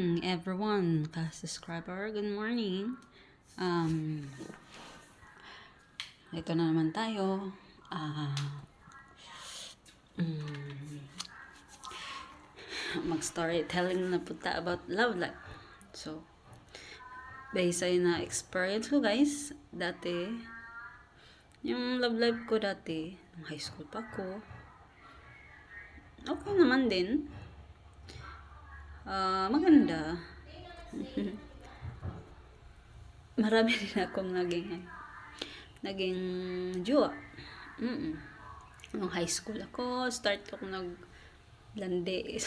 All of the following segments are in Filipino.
Everyone, ka-subscriber, good morning. Ito na naman tayo. Mag-storytelling na punta about love life. So, based sa na experience ko guys, dati, yung love life ko dati, nung high school pa ako, okay naman din. Maganda. Marami din akong naging jowa. Nung high school ako, start ako naglandi.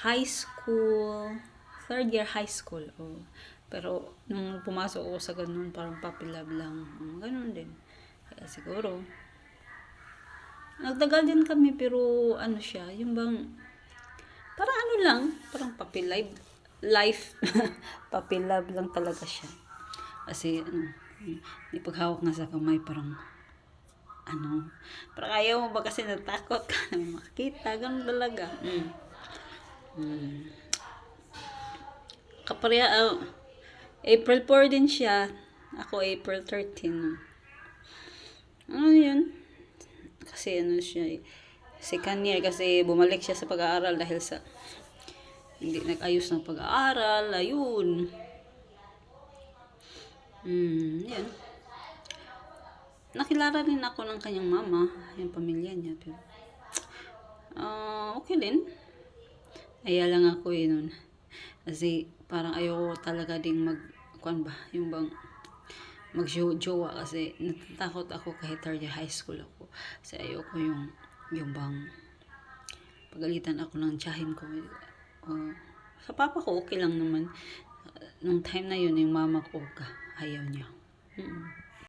High school, third year high school. Oh. Pero nung pumasok ako sa ganun, parang puppy love lang. Ganun din. Kaya siguro, nagtagal din kami pero ano siya, yung bang, parang ano lang, parang puppy life. Puppy love lang talaga siya. Kasi, ipaghawak nga sa kamay, parang ayaw mo ba kasi natakot ka na makita, ganun talaga. Kapareha, April 4 din siya, ako April 13. Ano yun? Kasi ano siya, second year kasi bumalik siya sa pag-aaral dahil sa hindi nag-ayos ng pag-aaral, ayun. Yan. Nakilala rin ako ng kanyang mama, yung pamilya niya. Pero, okay din. Aya lang ako nun. Kasi parang ayoko talaga ding yung bang mag-jowa kasi natatakot ako kahit third year high school ako. Kasi ayoko yung bang pagalitan ako ng tiyahin ko. Sa papa ko okay lang naman. Nung time na yun, yung mama ko ayaw niya.